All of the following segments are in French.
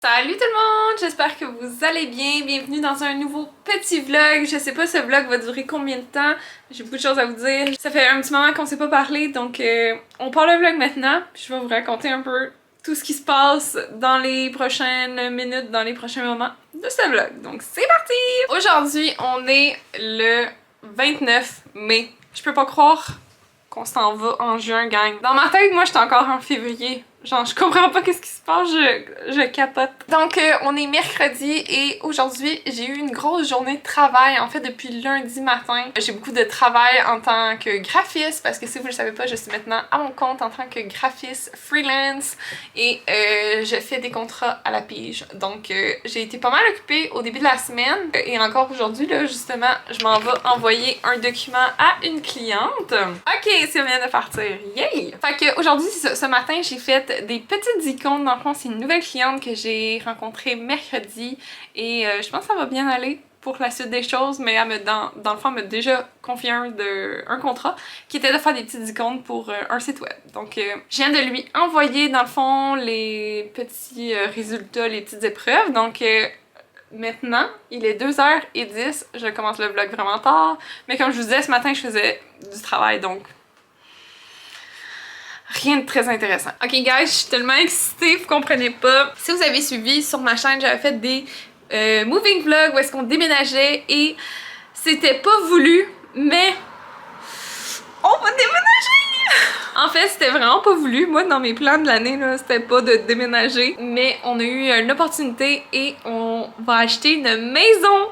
Salut tout le monde, j'espère que vous allez bien. Bienvenue dans un nouveau petit vlog. Je sais pas ce vlog va durer combien de temps. J'ai beaucoup de choses à vous dire. Ça fait un petit moment qu'on s'est pas parlé, donc on part le vlog maintenant. Puis je vais vous raconter un peu tout ce qui se passe dans les prochaines minutes, dans les prochains moments de ce vlog. Donc c'est parti! Aujourd'hui, on est le 29 mai. Je peux pas croire qu'on s'en va en juin, gang. Dans ma tête, moi, j'étais encore en février. Genre, je comprends pas qu'est-ce qui se passe, je capote. Donc, on est mercredi et aujourd'hui, j'ai eu une grosse journée de travail. En fait, depuis lundi matin, j'ai beaucoup de travail en tant que graphiste parce que si vous le savez pas, je suis maintenant à mon compte en tant que graphiste freelance et je fais des contrats à la pige. Donc, j'ai été pas mal occupée au début de la semaine et encore aujourd'hui, là, justement, je m'en vais envoyer un document à une cliente. Ok, ça vient de partir. Yay! Fait que aujourd'hui, ce matin, j'ai fait des petites icônes. Dans le fond, c'est une nouvelle cliente que j'ai rencontrée mercredi et je pense que ça va bien aller pour la suite des choses, mais dans le fond, elle m'a déjà confié un contrat qui était de faire des petites icônes pour un site web. Donc, je viens de lui envoyer, dans le fond, les petits résultats, les petites épreuves. Donc, maintenant, il est 2h10, je commence le vlog vraiment tard, mais comme je vous disais, ce matin, je faisais du travail, donc rien de très intéressant. Ok guys, je suis tellement excitée, vous comprenez pas. Si vous avez suivi sur ma chaîne, j'avais fait des moving vlogs où est-ce qu'on déménageait et c'était pas voulu, mais on va déménager! En fait, c'était vraiment pas voulu. Moi, dans mes plans de l'année, c'était pas de déménager, mais on a eu une opportunité et on va acheter une maison.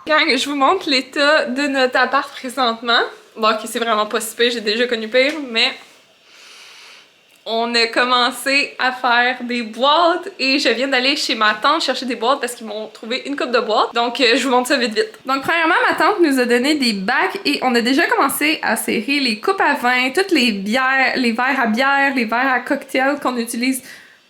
Gang, je vous montre l'état de notre appart présentement. Bon, ok, c'est vraiment pas si pire, j'ai déjà connu pire, mais on a commencé à faire des boîtes et je viens d'aller chez ma tante chercher des boîtes parce qu'ils m'ont trouvé une coupe de boîtes. Donc, je vous montre ça vite vite. Donc, premièrement, ma tante nous a donné des bacs et on a déjà commencé à serrer les coupes à vin, toutes les bières, les verres à bière, les verres à cocktail qu'on utilise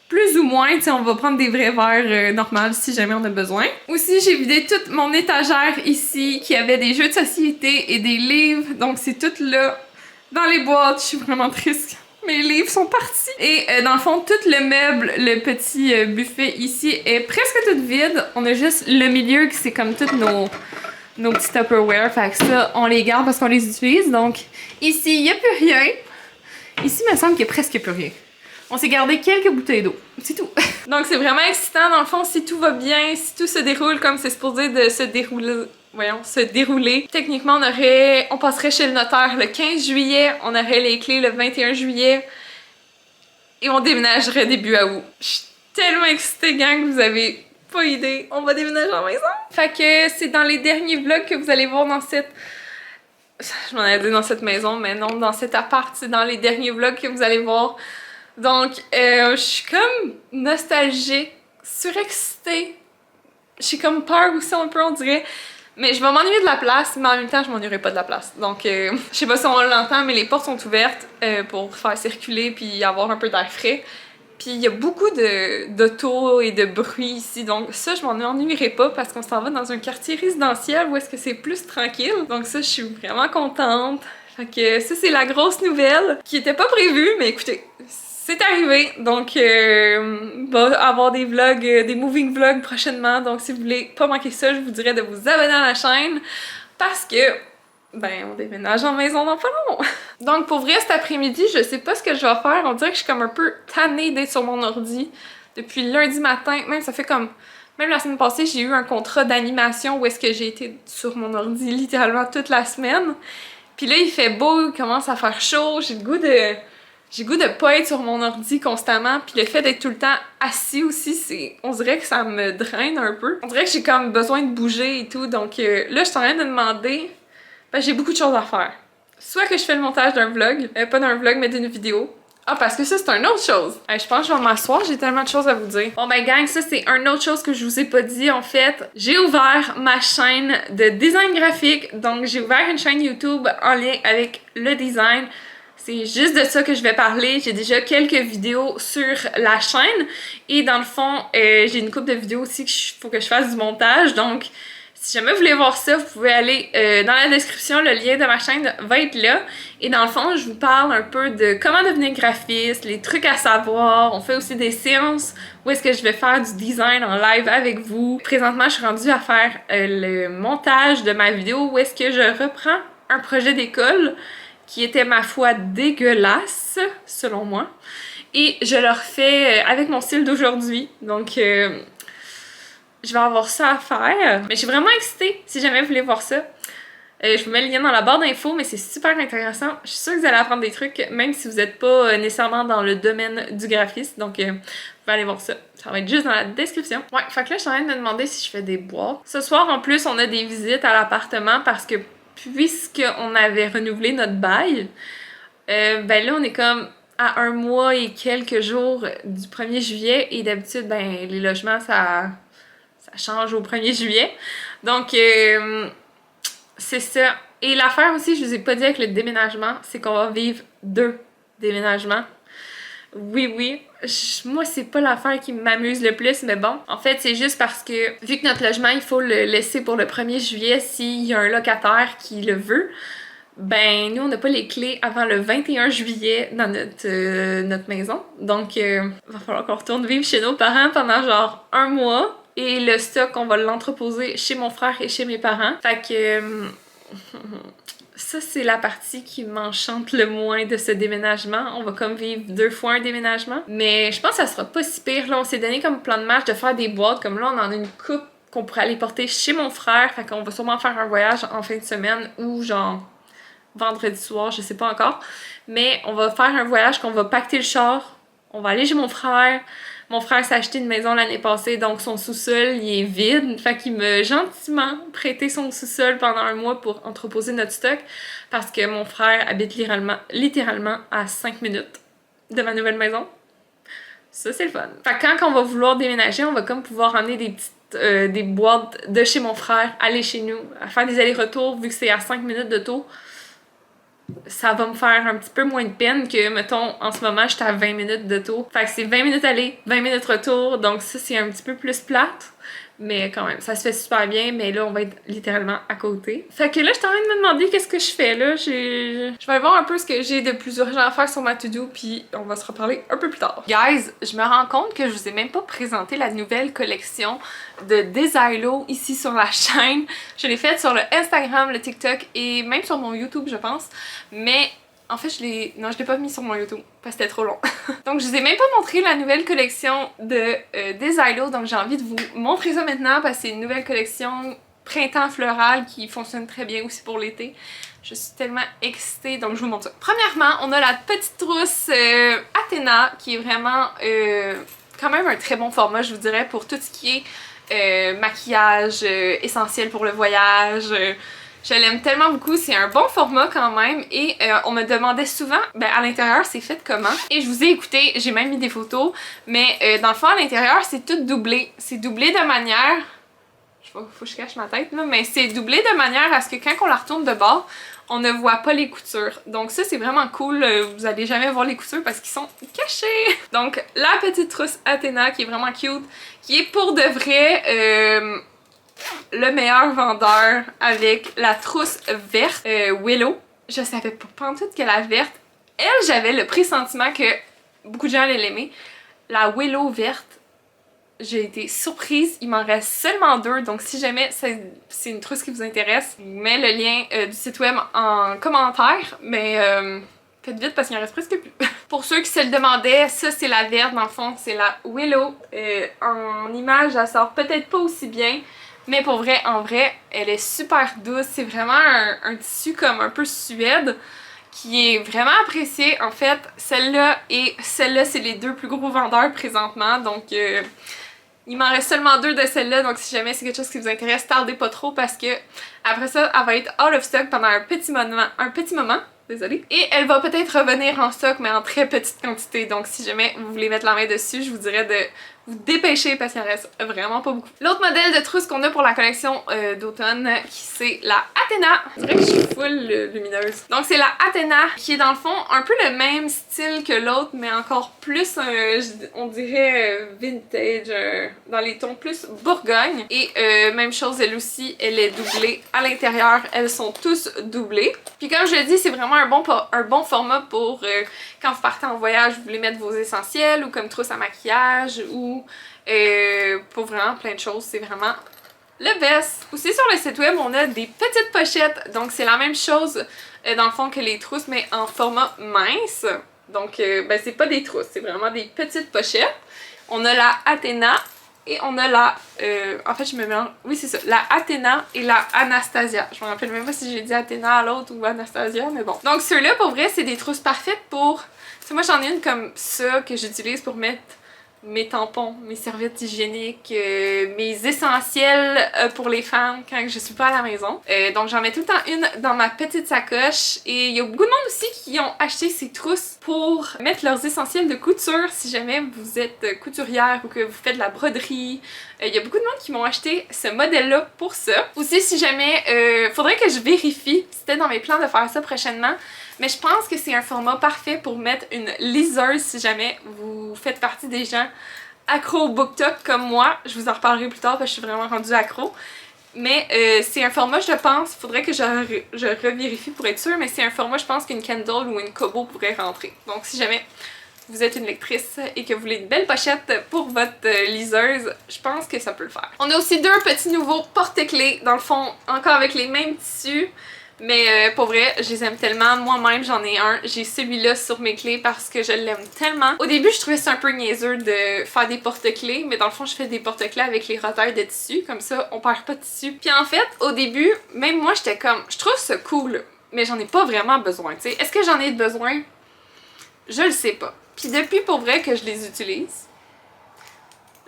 plus ou moins. Tu sais, on va prendre des vrais verres normaux si jamais on a besoin. Aussi, j'ai vidé toute mon étagère ici qui avait des jeux de société et des livres. Donc, c'est tout là dans les boîtes. Je suis vraiment triste. Mes livres sont partis. Et dans le fond, tout le meuble, le petit buffet ici est presque tout vide. On a juste le milieu qui c'est comme tous nos petits Tupperware. Fait que ça, on les garde parce qu'on les utilise. Donc ici, il n'y a plus rien. Ici, il me semble qu'il n'y a presque plus rien. On s'est gardé quelques bouteilles d'eau. C'est tout. Donc c'est vraiment excitant. Dans le fond, si tout va bien, si tout se déroule comme c'est supposé de se dérouler... se dérouler. Techniquement, on passerait chez le notaire le 15 juillet, on aurait les clés le 21 juillet et on déménagerait début août. Je suis tellement excitée, gang, vous avez pas idée. On va déménager en maison. Fait que c'est dans les derniers vlogs que vous allez voir dans cette... Je m'en ai dit dans cette maison, mais non, dans cet appart, c'est dans les derniers vlogs que vous allez voir. Donc, je suis comme nostalgique, surexcitée. J'ai comme peur aussi un peu, on dirait. Mais je vais m'ennuyer de la place, mais en même temps, je m'ennuierai pas de la place. Donc, je sais pas si on l'entend, mais les portes sont ouvertes pour faire circuler puis avoir un peu d'air frais. Puis il y a beaucoup d'autos et de bruit ici, donc ça, je m'en ennuierai pas parce qu'on s'en va dans un quartier résidentiel où est-ce que c'est plus tranquille. Donc ça, je suis vraiment contente. Fait que ça, c'est la grosse nouvelle qui était pas prévue, mais écoutez, c'est arrivé, donc va avoir des vlogs, des moving vlogs prochainement, donc si vous voulez pas manquer ça, je vous dirais de vous abonner à la chaîne parce que, ben, on déménage en maison dans pas long. Donc pour vrai, cet après-midi, je sais pas ce que je vais faire, on dirait que je suis comme un peu tannée d'être sur mon ordi depuis lundi matin, même ça fait comme... Même la semaine passée, j'ai eu un contrat d'animation où est-ce que j'ai été sur mon ordi littéralement toute la semaine. Puis là, il fait beau, il commence à faire chaud, j'ai le goût de pas être sur mon ordi constamment, puis le fait d'être tout le temps assis aussi, on dirait que ça me draine un peu. On dirait que j'ai comme besoin de bouger et tout, donc là, je suis en train de demander, ben j'ai beaucoup de choses à faire. Soit que je fais le montage d'un vlog, pas d'un vlog, mais d'une vidéo. Ah, parce que ça, c'est une autre chose. Je pense que je vais m'asseoir, j'ai tellement de choses à vous dire. Bon ben gang, ça c'est une autre chose que je vous ai pas dit en fait. J'ai ouvert ma chaîne de design graphique, donc j'ai ouvert une chaîne YouTube en lien avec le design. C'est juste de ça que je vais parler. J'ai déjà quelques vidéos sur la chaîne et dans le fond, j'ai une couple de vidéos aussi qu'il faut que je fasse du montage. Donc, Si jamais vous voulez voir ça, vous pouvez aller dans la description, le lien de ma chaîne va être là. Et dans le fond, je vous parle un peu de comment devenir graphiste, les trucs à savoir. On fait aussi des séances où est-ce que je vais faire du design en live avec vous. Présentement, je suis rendue à faire le montage de ma vidéo où est-ce que je reprends un projet d'école qui était, ma foi, dégueulasse, selon moi. Et je le refais avec mon style d'aujourd'hui. Donc... je vais avoir ça à faire. Mais je suis vraiment excitée si jamais vous voulez voir ça. Je vous mets le lien dans la barre d'infos, mais c'est super intéressant. Je suis sûre que vous allez apprendre des trucs, même si vous n'êtes pas nécessairement dans le domaine du graphisme. Donc, vous pouvez aller voir ça. Ça va être juste dans la description. Ouais, fait que là, je suis en train de me demander si je fais des boîtes. Ce soir, en plus, on a des visites à l'appartement parce que puisqu'on avait renouvelé notre bail, ben là, on est comme à 1 mois et quelques jours du 1er juillet. Et d'habitude, ben, les logements, ça change au 1er juillet. Donc, c'est ça. Et l'affaire aussi, je vous ai pas dit avec le déménagement, c'est qu'on va vivre 2 déménagements. Oui. Moi, c'est pas l'affaire qui m'amuse le plus, mais bon. En fait, c'est juste parce que, vu que notre logement, il faut le laisser pour le 1er juillet s'il y a un locataire qui le veut, ben, nous, on n'a pas les clés avant le 21 juillet dans notre maison. Donc, il va falloir qu'on retourne vivre chez nos parents pendant genre 1 mois. Et le stock, on va l'entreposer chez mon frère et chez mes parents. Fait que... ça, c'est la partie qui m'enchante le moins de ce déménagement. On va comme vivre 2 fois un déménagement. Mais je pense que ça sera pas si pire. Là, on s'est donné comme plan de match de faire des boîtes. Comme là, on en a une coupe qu'on pourrait aller porter chez mon frère. Fait qu'on va sûrement faire un voyage en fin de semaine ou genre vendredi soir, je sais pas encore. Mais on va faire un voyage qu'on va pacter le char. On va aller chez mon frère. Mon frère s'est acheté une maison l'année passée, donc son sous-sol, il est vide. Fait qu'il m'a gentiment prêté son sous-sol pendant 1 mois pour entreposer notre stock. Parce que mon frère habite littéralement à 5 minutes de ma nouvelle maison. Ça, c'est le fun. Fait que quand on va vouloir déménager, on va comme pouvoir emmener des petites des boîtes de chez mon frère, aller chez nous, à faire des allers-retours, vu que c'est à 5 minutes d'auto. Ça va me faire un petit peu moins de peine que, mettons, en ce moment, j'étais à 20 minutes d'auto. Fait que c'est 20 minutes aller, 20 minutes retour, donc ça, c'est un petit peu plus plate. Mais quand même, ça se fait super bien, mais là, on va être littéralement à côté. Fait que là, je suis en train de me demander qu'est-ce que je fais, là. Je vais aller voir un peu ce que j'ai de plus urgent à faire sur ma to-do, puis on va se reparler un peu plus tard. Guys, je me rends compte que je vous ai même pas présenté la nouvelle collection de Desiglo ici sur la chaîne. Je l'ai faite sur le Instagram, le TikTok et même sur mon YouTube, je pense. Mais... en fait, je l'ai pas mis sur mon YouTube parce que c'était trop long. Donc, je vous ai même pas montré la nouvelle collection de Desiglo. Donc, j'ai envie de vous montrer ça maintenant parce que c'est une nouvelle collection printemps floral qui fonctionne très bien aussi pour l'été. Je suis tellement excitée, donc je vous montre ça. Premièrement, on a la petite trousse Athéna qui est vraiment quand même un très bon format, je vous dirais, pour tout ce qui est maquillage essentiel pour le voyage. Je l'aime tellement beaucoup, c'est un bon format quand même et on me demandait souvent, ben à l'intérieur c'est fait comment? Et je vous ai écouté, j'ai même mis des photos, mais dans le fond à l'intérieur c'est tout doublé. C'est doublé de manière, faut que je cache ma tête là, mais c'est doublé de manière à ce que quand on la retourne de bord, on ne voit pas les coutures. Donc ça c'est vraiment cool, vous allez jamais voir les coutures parce qu'ils sont cachés. Donc la petite trousse Athéna qui est vraiment cute, qui est pour de vrai... le meilleur vendeur avec la trousse verte Willow. Je savais pas pantoute que la verte, elle, j'avais le pressentiment que beaucoup de gens allaient l'aimer. La Willow verte, j'ai été surprise. Il m'en reste seulement 2, donc si jamais c'est une trousse qui vous intéresse, je vous mets le lien du site web en commentaire, mais faites vite parce qu'il en reste presque plus. Pour ceux qui se le demandaient, ça c'est la verte, dans le fond, c'est la Willow. En image, elle sort peut-être pas aussi bien, mais pour vrai, en vrai, elle est super douce. C'est vraiment un tissu comme un peu suède qui est vraiment apprécié. En fait, celle-là et celle-là, c'est les 2 plus gros vendeurs présentement. Donc, il m'en reste seulement 2 de celle-là. Donc, si jamais c'est quelque chose qui vous intéresse, tardez pas trop parce que après ça, elle va être out of stock pendant un petit moment. Désolée. Et elle va peut-être revenir en stock, mais en très petite quantité. Donc, si jamais vous voulez mettre la main dessus, je vous dirais de vous dépêcher parce qu'il en reste vraiment pas beaucoup. L'autre modèle de trousse qu'on a pour la collection d'automne, c'est la Athena. Je dirais que je suis full lumineuse. Donc c'est la Athena qui est dans le fond un peu le même style que l'autre, mais encore plus, on dirait vintage, dans les tons plus Bourgogne. Et même chose, elle aussi, elle est doublée à l'intérieur. Elles sont tous doublées. Puis comme je l'ai dit, c'est vraiment un bon format pour quand vous partez en voyage, vous voulez mettre vos essentiels ou comme trousse à maquillage ou pour vraiment plein de choses. C'est vraiment le best. Aussi sur le site web, on a des petites pochettes. Donc c'est la même chose dans le fond que les trousses, mais en format mince. Donc ben, c'est pas des trousses, c'est vraiment des petites pochettes. On a la Athena et on a la... en fait, je me mélange... Oui, c'est ça. La Athena et la Anastasia. Je me rappelle même pas si j'ai dit Athena à l'autre ou Anastasia, mais bon. Donc ceux-là, pour vrai, c'est des trousses parfaites pour... Tu sais, moi, j'en ai une comme ça que j'utilise pour mettre mes tampons, mes serviettes hygiéniques, mes essentiels pour les femmes quand je suis pas à la maison. Donc j'en mets tout le temps une dans ma petite sacoche et il y a beaucoup de monde aussi qui ont acheté ces trousses pour mettre leurs essentiels de couture si jamais vous êtes couturière ou que vous faites de la broderie. Il y a beaucoup de monde qui m'ont acheté ce modèle-là pour ça. Aussi si jamais, faudrait que je vérifie, c'était dans mes plans de faire ça prochainement. Mais je pense que c'est un format parfait pour mettre une liseuse si jamais vous faiêtes partie des gens accro au BookTok comme moi. Je vous en reparlerai plus tard parce que je suis vraiment rendue accro. Mais c'est un format, je pense, il faudrait que je revérifie pour être sûre, mais c'est un format, je pense qu'une Kindle ou une Kobo pourrait rentrer. Donc si jamais vous êtes une lectrice et que vous voulez une belle pochette pour votre liseuse, je pense que ça peut le faire. On a aussi deux petits nouveaux porte-clés, dans le fond, encore avec les mêmes tissus. Mais pour vrai, je les aime tellement. Moi-même, j'en ai un. J'ai celui-là sur mes clés parce que je l'aime tellement. Au début, je trouvais ça un peu niaiseux de faire des porte-clés, mais dans le fond, je fais des porte-clés avec les retailles de tissu. Comme ça, on perd pas de tissu. Puis en fait, au début, même moi, j'étais comme, je trouve ça cool, mais j'en ai pas vraiment besoin, tu sais. Est-ce que j'en ai besoin? Je le sais pas. Puis depuis, pour vrai, que je les utilise,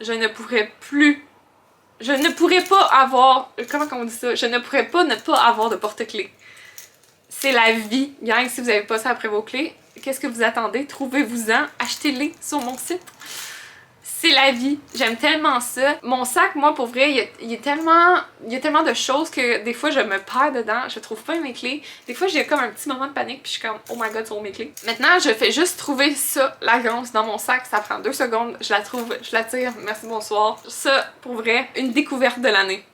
je ne pourrais plus... Je ne pourrais pas avoir... Comment on dit ça? Je ne pourrais pas ne pas avoir de porte-clés. C'est la vie. Gang, si vous avez pas ça après vos clés, qu'est-ce que vous attendez? Trouvez-vous-en, achetez-les sur mon site. C'est la vie. J'aime tellement ça. Mon sac, moi, pour vrai, il y a tellement de choses que des fois, je me perds dedans. Je trouve pas mes clés. Des fois, j'ai comme un petit moment de panique puis je suis comme, oh my god, c'est où mes clés? Maintenant, je fais juste trouver ça, la gonce, dans mon sac. Ça prend 2 secondes. Je la trouve, je la tire. Merci, bonsoir. Ça, pour vrai, une découverte de l'année.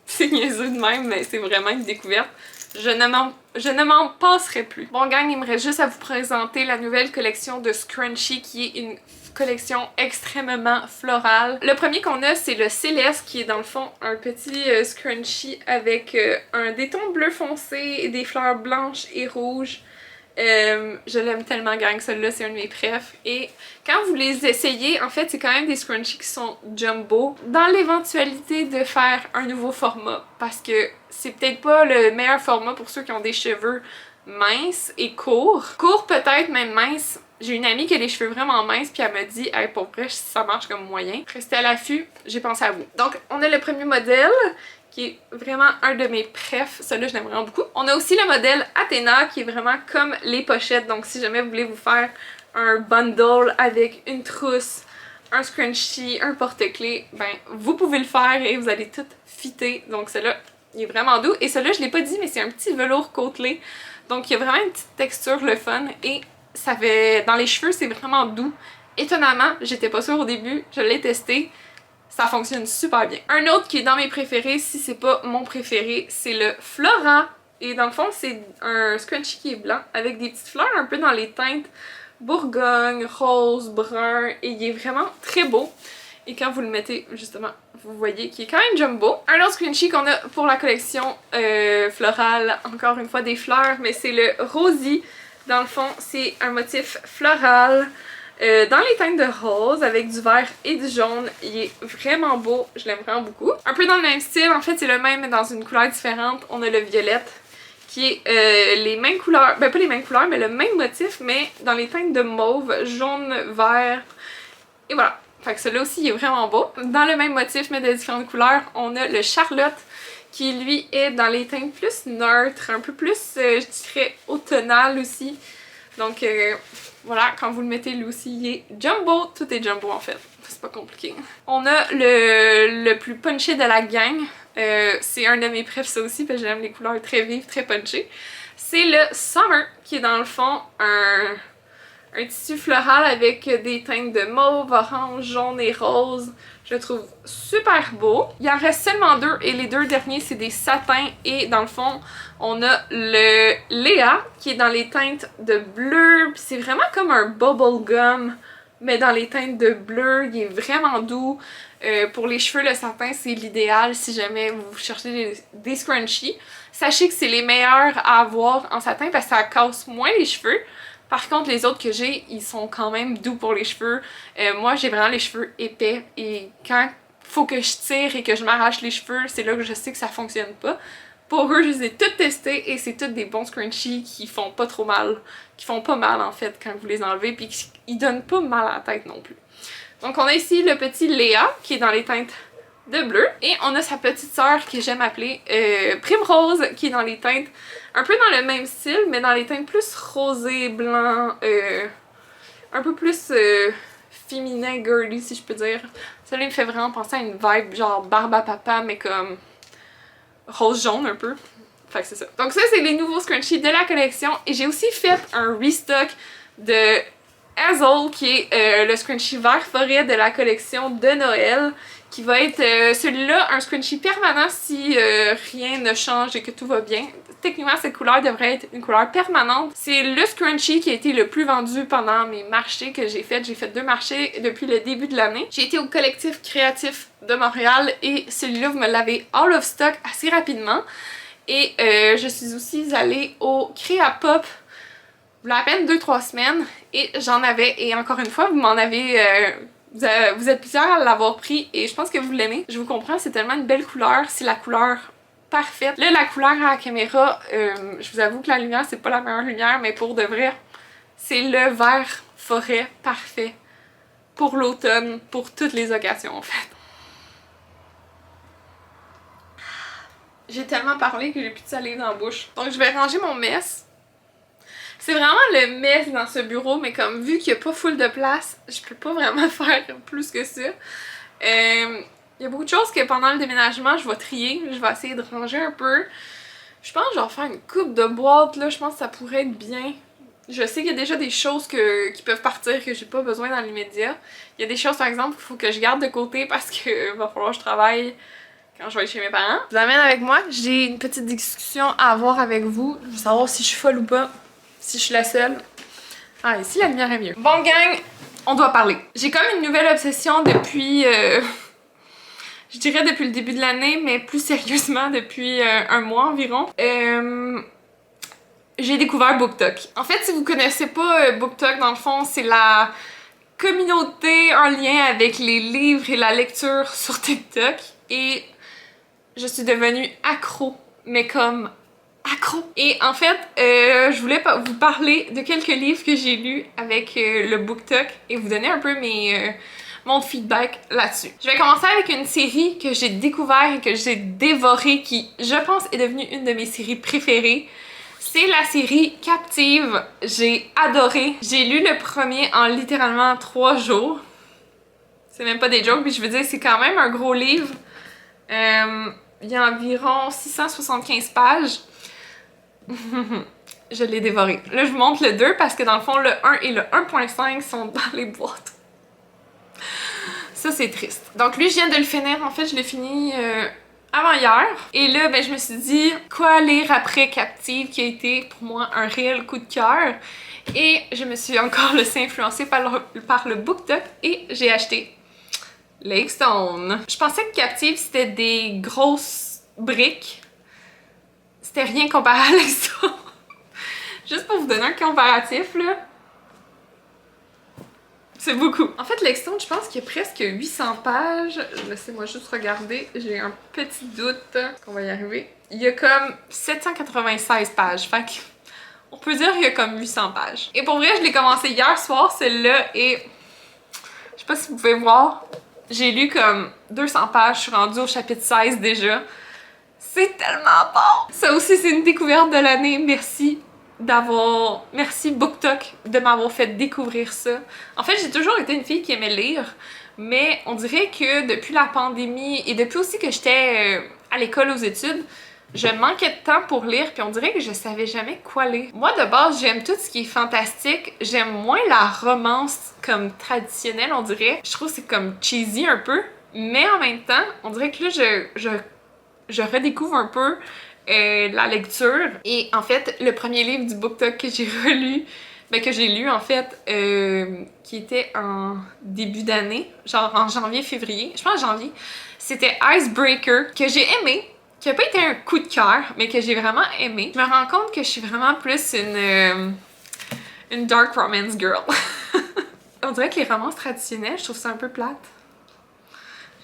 C'est niaiseux de même, mais c'est vraiment une découverte. Je ne m'en passerai plus. Bon gang, il me reste juste à vous présenter la nouvelle collection de Scrunchie qui est une collection extrêmement florale. Le premier qu'on a, c'est le Céleste qui est dans le fond un petit scrunchie avec des tons bleu foncé et des fleurs blanches et rouges. Je l'aime tellement gang, celui-là c'est un de mes préfs. Et quand vous les essayez, en fait c'est quand même des scrunchies qui sont jumbo. Dans l'éventualité de faire un nouveau format, parce que c'est peut-être pas le meilleur format pour ceux qui ont des cheveux minces et courts. Courts peut-être, même minces. J'ai une amie qui a les cheveux vraiment minces puis elle m'a dit hey, pour vrai ça marche comme moyen. Restez à l'affût, j'ai pensé à vous. Donc on a le premier modèle qui est vraiment un de mes préfs. Celui-là, je l'aime vraiment beaucoup. On a aussi le modèle Athena qui est vraiment comme les pochettes. Donc, si jamais vous voulez vous faire un bundle avec une trousse, un scrunchie, un porte-clés, ben, vous pouvez le faire et vous allez tout fitter. Donc, celui-là, il est vraiment doux. Et celui-là, je l'ai pas dit, mais c'est un petit velours côtelé. Donc, il y a vraiment une petite texture, le fun. Et ça fait... Dans les cheveux, c'est vraiment doux. Étonnamment, j'étais pas sûre au début. Je l'ai testé. Ça fonctionne super bien. Un autre qui est dans mes préférés, si c'est pas mon préféré, c'est le Flora. Et dans le fond, c'est un scrunchie qui est blanc avec des petites fleurs un peu dans les teintes Bourgogne, rose, brun. Et il est vraiment très beau. Et quand vous le mettez, justement, vous voyez qu'il est quand même jumbo. Un autre scrunchie qu'on a pour la collection florale, encore une fois des fleurs, mais c'est le Rosy. Dans le fond, c'est un motif floral. Dans les teintes de rose avec du vert et du jaune, il est vraiment beau, je l'aime vraiment beaucoup. Un peu dans le même style, en fait c'est le même mais dans une couleur différente, on a le violette qui est les mêmes couleurs, ben pas les mêmes couleurs mais le même motif mais dans les teintes de mauve, jaune, vert et voilà. Fait que celui-là aussi il est vraiment beau. Dans le même motif mais de différentes couleurs, on a le Charlotte qui lui est dans les teintes plus neutres, un peu plus je dirais automnal aussi. Donc voilà, quand vous le mettez lui aussi, il est jumbo. Tout est jumbo en fait. c'est pas compliqué. On a le plus punché de la gang. C'est un de mes préfs ça aussi, parce que j'aime les couleurs très vives, très punchées. C'est le Summer, qui est dans le fond un tissu floral avec des teintes de mauve, orange, jaune et rose. Je le trouve super beau. Il en reste seulement 2 et les 2 derniers c'est des satins et dans le fond on a le Léa qui est dans les teintes de bleu. Puis c'est vraiment comme un bubble gum mais dans les teintes de bleu. Il est vraiment doux. Pour les cheveux le satin c'est l'idéal si jamais vous cherchez des scrunchies. Sachez que c'est les meilleurs à avoir en satin parce que ça casse moins les cheveux. Par contre, les autres que j'ai, ils sont quand même doux pour les cheveux. Moi, j'ai vraiment les cheveux épais et quand faut que je tire et que je m'arrache les cheveux, c'est là que je sais que ça fonctionne pas. Pour eux, je les ai toutes testés et c'est toutes des bons scrunchies qui font pas trop mal. Qui font pas mal en fait quand vous les enlevez puis qui donnent pas mal à la tête non plus. Donc on a ici le petit Léa qui est dans les teintes de bleu. Et on a sa petite sœur que j'aime appeler Primrose qui est dans les teintes un peu dans le même style mais dans les teintes plus rosé, blanc, un peu plus féminin, girly si je peux dire. Ça là, il me fait vraiment penser à une vibe genre barbe à papa mais comme rose-jaune un peu. Fait que c'est ça. Donc ça c'est les nouveaux scrunchies de la collection et j'ai aussi fait un restock de Hazel qui est le scrunchie vert forêt de la collection de Noël qui va être celui-là un scrunchie permanent si rien ne change et que tout va bien. Techniquement cette couleur devrait être une couleur permanente. C'est le scrunchie qui a été le plus vendu pendant mes marchés que j'ai fait. J'ai fait 2 marchés depuis le début de l'année. J'ai été au collectif créatif de Montréal et celui-là vous me l'avez all of stock assez rapidement. Et je suis aussi allée au Créapop il y a à peine 2-3 semaines et j'en avais et encore une fois vous m'en avez vous êtes plusieurs à l'avoir pris et je pense que vous l'aimez. Je vous comprends, c'est tellement une belle couleur, c'est la couleur parfaite. Là la couleur à la caméra, je vous avoue que la lumière c'est pas la meilleure lumière mais pour de vrai c'est le vert forêt parfait pour l'automne, pour toutes les occasions en fait. J'ai tellement parlé que j'ai plus de salive dans la bouche. Donc je vais ranger mon mess. C'est vraiment le mess dans ce bureau, mais comme vu qu'il n'y a pas full de place, je peux pas vraiment faire plus que ça. Il y a beaucoup de choses que pendant le déménagement, je vais trier. Je vais essayer de ranger un peu. Je pense que je vais faire une coupe de boîtes, là. Je pense que ça pourrait être bien. Je sais qu'il y a déjà des choses qui peuvent partir que j'ai pas besoin dans l'immédiat. Il y a des choses, par exemple, qu'il faut que je garde de côté parce que va falloir que je travaille quand je vais être chez mes parents. Je vous amène avec moi. J'ai une petite discussion à avoir avec vous. Je veux savoir si je suis folle ou pas. Si je suis la seule. Ah, ici la lumière est mieux. Bon gang, on doit parler. J'ai comme une nouvelle obsession depuis... je dirais depuis le début de l'année, mais plus sérieusement depuis un mois environ. J'ai découvert BookTok. En fait, si vous connaissez pas BookTok, dans le fond, c'est la communauté en lien avec les livres et la lecture sur TikTok. Et je suis devenue accro, mais comme accro. Et en fait, je voulais vous parler de quelques livres que j'ai lus avec le BookTok et vous donner un peu mon feedback là-dessus. Je vais commencer avec une série que j'ai découvert et que j'ai dévorée qui, je pense, est devenue une de mes séries préférées. C'est la série Captive. J'ai adoré. J'ai lu le premier en littéralement 3 jours. C'est même pas des jokes, mais je veux dire, c'est quand même un gros livre. Il y a environ 675 pages. Je l'ai dévoré. Là, je vous montre le 2 parce que dans le fond, le 1 et le 1.5 sont dans les boîtes. Ça, c'est triste. Donc lui, je viens de le finir. En fait, je l'ai fini avant hier. Et là, ben, je me suis dit, quoi lire après Captive, qui a été pour moi un réel coup de cœur. Et je me suis encore laissée influencer par le BookTok et j'ai acheté Lake Stone. Je pensais que Captive, c'était des grosses briques. C'était rien comparé à Lake Stone. Juste pour vous donner un comparatif, là. C'est beaucoup. En fait, Lake Stone, je pense qu'il y a presque 800 pages. Laissez-moi juste regarder. J'ai un petit doute qu'on va y arriver. Il y a comme 796 pages. Fait on peut dire qu'il y a comme 800 pages. Et pour vrai, je l'ai commencé hier soir, celle-là, et je sais pas si vous pouvez voir, j'ai lu comme 200 pages. Je suis rendue au chapitre 16 déjà. C'est tellement bon! Ça aussi, c'est une découverte de l'année. Merci BookTok de m'avoir fait découvrir ça. En fait, j'ai toujours été une fille qui aimait lire, mais on dirait que depuis la pandémie et depuis aussi que j'étais à l'école aux études, je manquais de temps pour lire, puis on dirait que je savais jamais quoi lire. Moi, de base, j'aime tout ce qui est fantastique. J'aime moins la romance comme traditionnelle, on dirait. Je trouve que c'est comme cheesy un peu, mais en même temps, on dirait que là, je redécouvre un peu la lecture. Et en fait, le premier livre du BookTok que j'ai relu, que j'ai lu en fait, qui était en début d'année, genre en janvier-février, je pense janvier, c'était Icebreaker, que j'ai aimé, qui a pas été un coup de cœur, mais que j'ai vraiment aimé. Je me rends compte que je suis vraiment plus une dark romance girl. On dirait que les romances traditionnelles, je trouve ça un peu plate.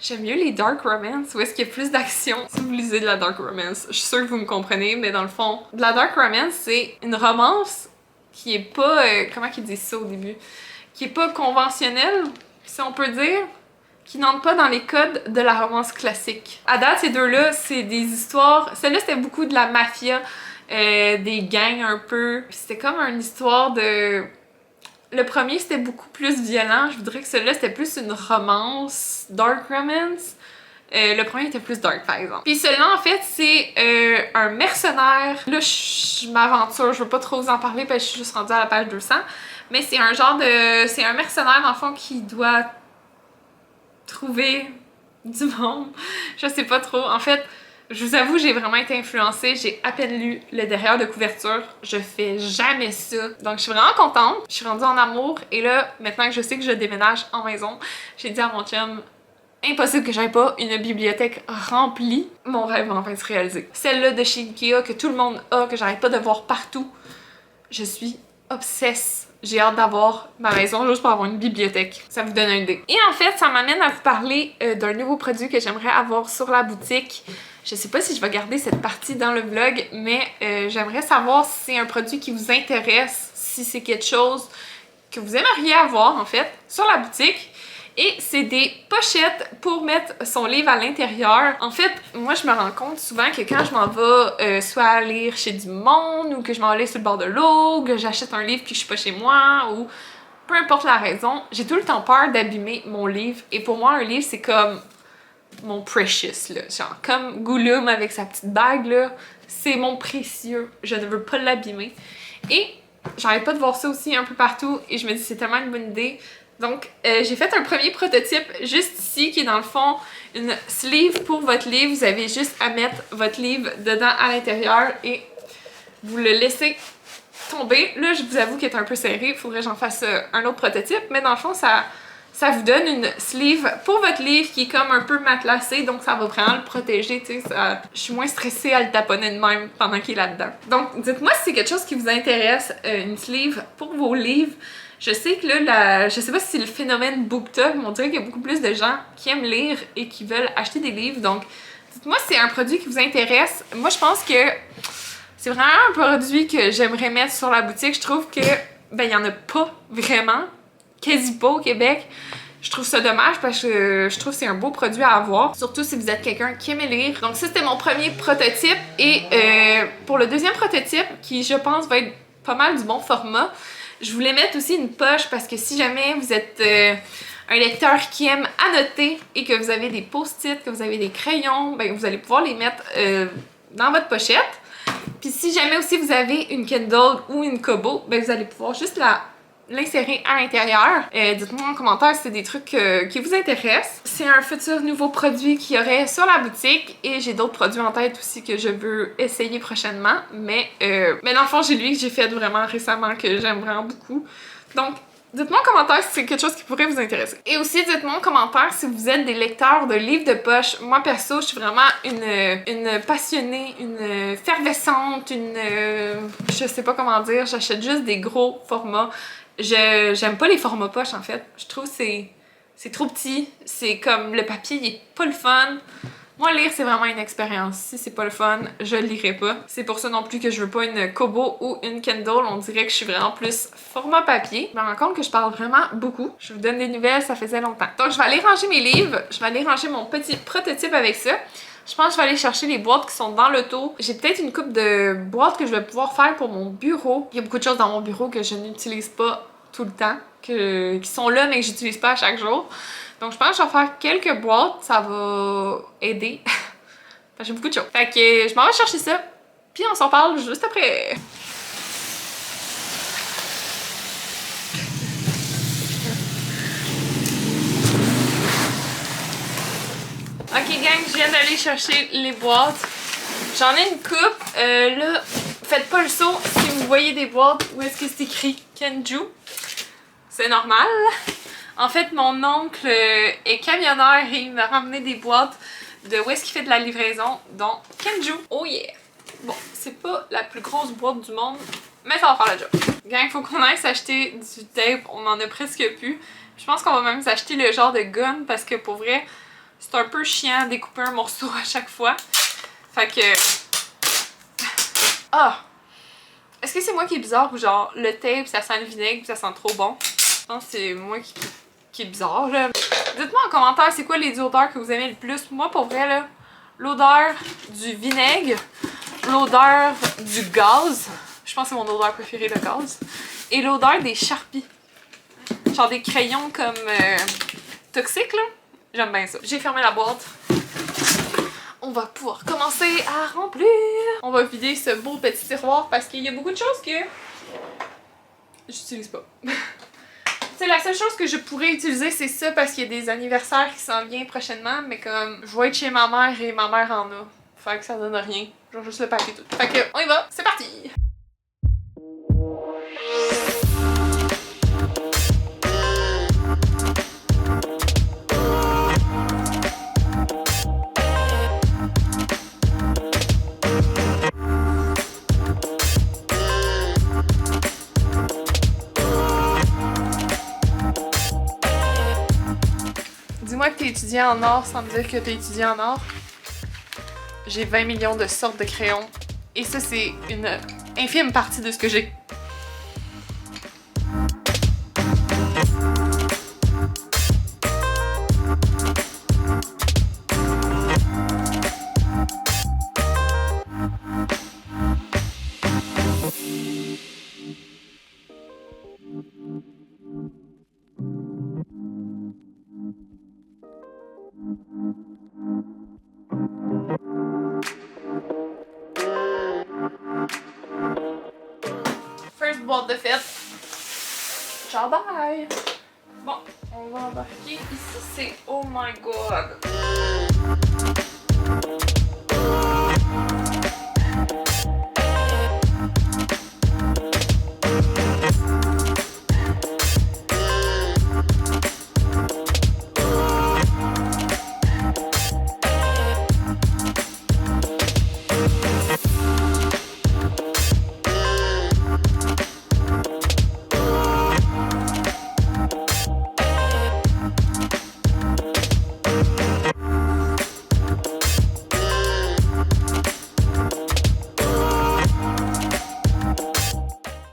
J'aime mieux les dark romance, où est-ce qu'il y a plus d'action. Si vous lisez de la dark romance, je suis sûre que vous me comprenez, mais dans le fond, de la dark romance, c'est une romance qui est pas... comment qu'ils disent ça au début? Qui est pas conventionnelle, si on peut dire, qui n'entre pas dans les codes de la romance classique. À date, ces deux-là, c'est des histoires... Celle-là, c'était beaucoup de la mafia, des gangs un peu. C'était comme une histoire de... Le premier, c'était beaucoup plus violent. Je voudrais que celui-là, c'était plus une romance, dark romance. Le premier était plus dark, par exemple. Puis celui-là, en fait, c'est un mercenaire. Là, je m'aventure, je veux pas trop vous en parler parce que je suis juste rendue à la page 200. Mais c'est un genre de... C'est un mercenaire, dans le fond, qui doit trouver du monde. Je sais pas trop. En fait, je vous avoue, j'ai vraiment été influencée. J'ai à peine lu le derrière de couverture. Je fais jamais ça. Donc, je suis vraiment contente. Je suis rendue en amour. Et là, maintenant que je sais que je déménage en maison, j'ai dit à mon chum, impossible que j'aie pas une bibliothèque remplie. Mon rêve va enfin se réaliser. Celle-là de chez Ikea, que tout le monde a, que j'arrête pas de voir partout. Je suis obsesse. J'ai hâte d'avoir ma maison juste pour avoir une bibliothèque. Ça vous donne une idée. Et en fait, ça m'amène à vous parler d'un nouveau produit que j'aimerais avoir sur la boutique. Je sais pas si je vais garder cette partie dans le vlog, mais j'aimerais savoir si c'est un produit qui vous intéresse, si c'est quelque chose que vous aimeriez avoir, en fait, sur la boutique. Et c'est des pochettes pour mettre son livre à l'intérieur. En fait, moi, je me rends compte souvent que quand je m'en vais soit lire chez du monde, ou que je m'en vais sur le bord de l'eau, que j'achète un livre puis que je suis pas chez moi, ou peu importe la raison, j'ai tout le temps peur d'abîmer mon livre. Et pour moi, un livre, c'est comme mon precious, là. Genre, comme Gollum avec sa petite bague, là. C'est mon précieux. Je ne veux pas l'abîmer. Et j'arrête pas de voir ça aussi un peu partout. Et je me dis, c'est tellement une bonne idée. Donc, j'ai fait un premier prototype juste ici, qui est dans le fond une sleeve pour votre livre. Vous avez juste à mettre votre livre dedans à l'intérieur et vous le laissez tomber. Là, je vous avoue qu'il est un peu serré. Il faudrait que j'en fasse un autre prototype. Mais dans le fond, ça vous donne une sleeve pour votre livre qui est comme un peu matelassé, donc ça va vraiment le protéger, tu sais. Je suis moins stressée à le taponner de même pendant qu'il est là-dedans. Donc, dites-moi si c'est quelque chose qui vous intéresse, une sleeve pour vos livres. Je sais que là, je sais pas si c'est le phénomène BookTok, mais on dirait qu'il y a beaucoup plus de gens qui aiment lire et qui veulent acheter des livres. Donc, dites-moi si c'est un produit qui vous intéresse. Moi, je pense que c'est vraiment un produit que j'aimerais mettre sur la boutique. Je trouve que, il y en a pas vraiment, quasi pas au Québec. Je trouve ça dommage parce que je trouve que c'est un beau produit à avoir, surtout si vous êtes quelqu'un qui aime lire. Donc ça, c'était mon premier prototype. Et pour le deuxième prototype, qui je pense va être pas mal du bon format, je voulais mettre aussi une poche parce que si jamais vous êtes un lecteur qui aime annoter et que vous avez des post-it, que vous avez des crayons, vous allez pouvoir les mettre dans votre pochette. Puis si jamais aussi vous avez une Kindle ou une Kobo, vous allez pouvoir juste l'insérer à l'intérieur. Dites-moi en commentaire si c'est des trucs qui vous intéressent. C'est un futur nouveau produit qu'il y aurait sur la boutique et j'ai d'autres produits en tête aussi que je veux essayer prochainement. Mais dans le fond, j'ai lui que j'ai fait vraiment récemment que j'aime vraiment beaucoup. Donc, dites-moi en commentaire si c'est quelque chose qui pourrait vous intéresser. Et aussi, dites-moi en commentaire si vous êtes des lecteurs de livres de poche. Moi, perso, je suis vraiment une passionnée, une effervescente, je sais pas comment dire, j'achète juste des gros formats. J'aime pas les formats poche, en fait. Je trouve que c'est trop petit. C'est comme le papier, il est pas le fun. Moi, lire, c'est vraiment une expérience. Si c'est pas le fun, je le lirai pas. C'est pour ça non plus que je veux pas une Kobo ou une Kindle. On dirait que je suis vraiment plus format papier. Je me rends compte que je parle vraiment beaucoup. Je vous donne des nouvelles, ça faisait longtemps. Donc, je vais aller ranger mes livres. Je vais aller ranger mon petit prototype avec ça. Je pense que je vais aller chercher les boîtes qui sont dans l'auto. J'ai peut-être une couple de boîtes que je vais pouvoir faire pour mon bureau. Il y a beaucoup de choses dans mon bureau que je n'utilise pas tout le temps. qui sont là mais que j'utilise pas à chaque jour. Donc je pense que je vais faire quelques boîtes, ça va aider. J'ai beaucoup de choses. Fait que je m'en vais chercher ça, puis on s'en parle juste après. Ok gang, je viens d'aller chercher les boîtes. J'en ai une coupe. Là, faites pas le saut si vous voyez des boîtes où est-ce que c'est écrit Kenju. C'est normal. En fait, mon oncle est camionneur et il m'a ramené des boîtes de où est-ce qu'il fait de la livraison, dont Kenju. Oh yeah! Bon, c'est pas la plus grosse boîte du monde, mais ça va faire le job. Gang, il faut qu'on aille s'acheter du tape, on en a presque plus. Je pense qu'on va même s'acheter le genre de gun parce que pour vrai, c'est un peu chiant de découper un morceau à chaque fois. Fait que... Ah! Est-ce que c'est moi qui est bizarre ou genre le tape ça sent le vinaigre pis ça sent trop bon? Je pense que c'est moi qui est bizarre là. Dites-moi en commentaire c'est quoi les odeurs que vous aimez le plus. Moi pour vrai là, l'odeur du vinaigre, l'odeur du gaz, je pense que c'est mon odeur préférée le gaz, et l'odeur des Sharpies. Genre des crayons comme toxiques là. J'aime bien ça. J'ai fermé la boîte. On va pouvoir commencer à remplir. On va vider ce beau petit tiroir parce qu'il y a beaucoup de choses que j'utilise pas. C'est la seule chose que je pourrais utiliser, c'est ça parce qu'il y a des anniversaires qui s'en viennent prochainement, mais comme je vais être chez ma mère et ma mère en a. Fait que ça donne rien. Genre juste le papier tout. Fait que on y va, c'est parti! Dis-moi que t'es étudiant en or sans me dire que t'es étudiant en or. J'ai 20 millions de sortes de crayons. Et ça, c'est une infime partie de ce que j'ai. First boîte de fête. Ciao, bye! Bon, on va embarquer. Ici, c'est oh my god!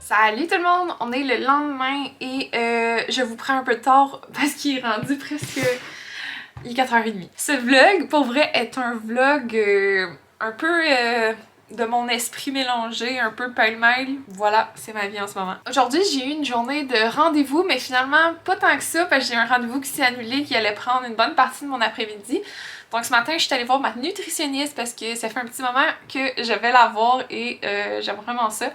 Salut tout le monde, on est le lendemain et je vous prends un peu de tard parce qu'il est rendu presque... Il est 4h30. Ce vlog, pour vrai, est un vlog un peu de mon esprit mélangé, un peu pêle-mêle. Voilà, c'est ma vie en ce moment. Aujourd'hui, j'ai eu une journée de rendez-vous, mais finalement pas tant que ça parce que j'ai un rendez-vous qui s'est annulé qui allait prendre une bonne partie de mon après-midi. Donc ce matin, je suis allée voir ma nutritionniste parce que ça fait un petit moment que je vais la voir et j'aime vraiment ça.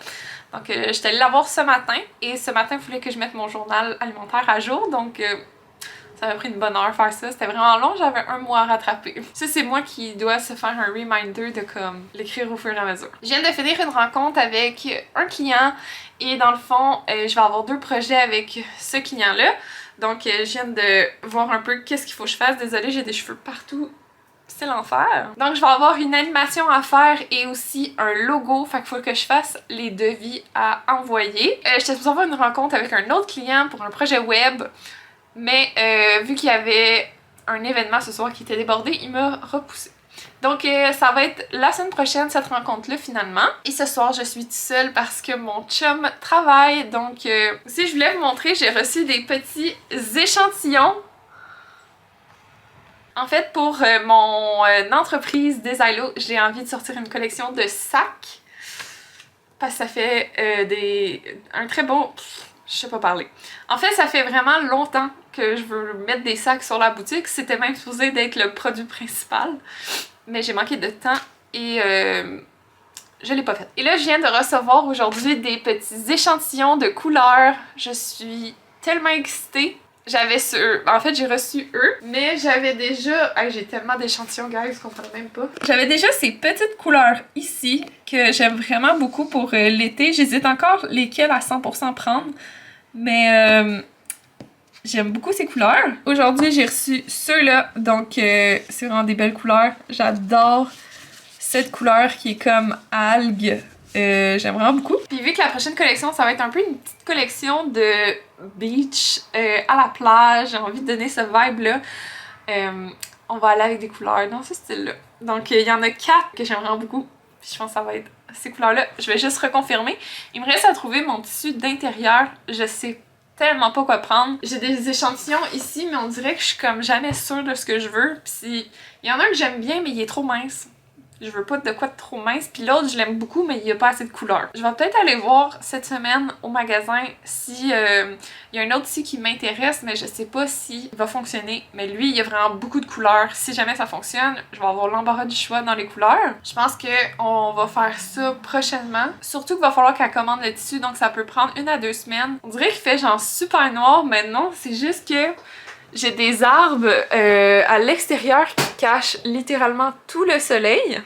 Donc je suis allée la voir ce matin et ce matin, il fallait que je mette mon journal alimentaire à jour. Donc ça m'a pris une bonne heure faire ça. C'était vraiment long, j'avais un mois à rattraper. Ça, c'est moi qui dois se faire un reminder de comme l'écrire au fur et à mesure. Je viens de finir une rencontre avec un client et dans le fond, je vais avoir 2 projets avec ce client-là. Donc je viens de voir un peu qu'est-ce qu'il faut que je fasse. Désolée, j'ai des cheveux partout. C'est l'enfer. Donc je vais avoir une animation à faire et aussi un logo. Fait qu'il faut que je fasse les devis à envoyer. J'étais supposée avoir une rencontre avec un autre client pour un projet web. Mais vu qu'il y avait un événement ce soir qui était débordé, il m'a repoussé. Donc ça va être la semaine prochaine cette rencontre-là finalement. Et ce soir je suis toute seule parce que mon chum travaille. Donc si je voulais vous montrer, j'ai reçu des petits échantillons. En fait pour mon entreprise Desiglo, j'ai envie de sortir une collection de sacs. Parce que ça fait un très beau... Je sais pas parler. En fait, ça fait vraiment longtemps que je veux mettre des sacs sur la boutique. C'était même supposé d'être le produit principal. Mais j'ai manqué de temps et je l'ai pas fait. Et là, je viens de recevoir aujourd'hui des petits échantillons de couleurs. Je suis tellement excitée. J'avais ceux... En fait, j'ai reçu eux, mais j'avais déjà... Ah, j'ai tellement d'échantillons, guys, je comprends même pas. J'avais déjà ces petites couleurs ici que j'aime vraiment beaucoup pour l'été. J'hésite encore lesquelles à 100% prendre, mais j'aime beaucoup ces couleurs. Aujourd'hui, j'ai reçu ceux-là, donc c'est vraiment des belles couleurs. J'adore cette couleur qui est comme algue. J'aime vraiment beaucoup. Puis vu que la prochaine collection, ça va être un peu une petite collection de beach à la plage, j'ai envie de donner ce vibe-là. On va aller avec des couleurs dans ce style-là. Donc il y en a 4 que j'aime vraiment beaucoup. Puis je pense que ça va être ces couleurs-là. Je vais juste reconfirmer. Il me reste à trouver mon tissu d'intérieur. Je sais tellement pas quoi prendre. J'ai des échantillons ici, mais on dirait que je suis comme jamais sûre de ce que je veux. Puis il y en a un que j'aime bien, mais il est trop mince. Je veux pas de quoi de trop mince. Puis l'autre, je l'aime beaucoup, mais il y a pas assez de couleurs. Je vais peut-être aller voir cette semaine au magasin si il y a un autre ici qui m'intéresse, mais je sais pas s'il va fonctionner. Mais lui, il y a vraiment beaucoup de couleurs. Si jamais ça fonctionne, je vais avoir l'embarras du choix dans les couleurs. Je pense qu'on va faire ça prochainement. Surtout qu'il va falloir qu'elle commande le tissu, donc ça peut prendre 1 à 2 semaines. On dirait qu'il fait genre super noir, mais non, c'est juste que j'ai des arbres à l'extérieur qui cachent littéralement tout le soleil.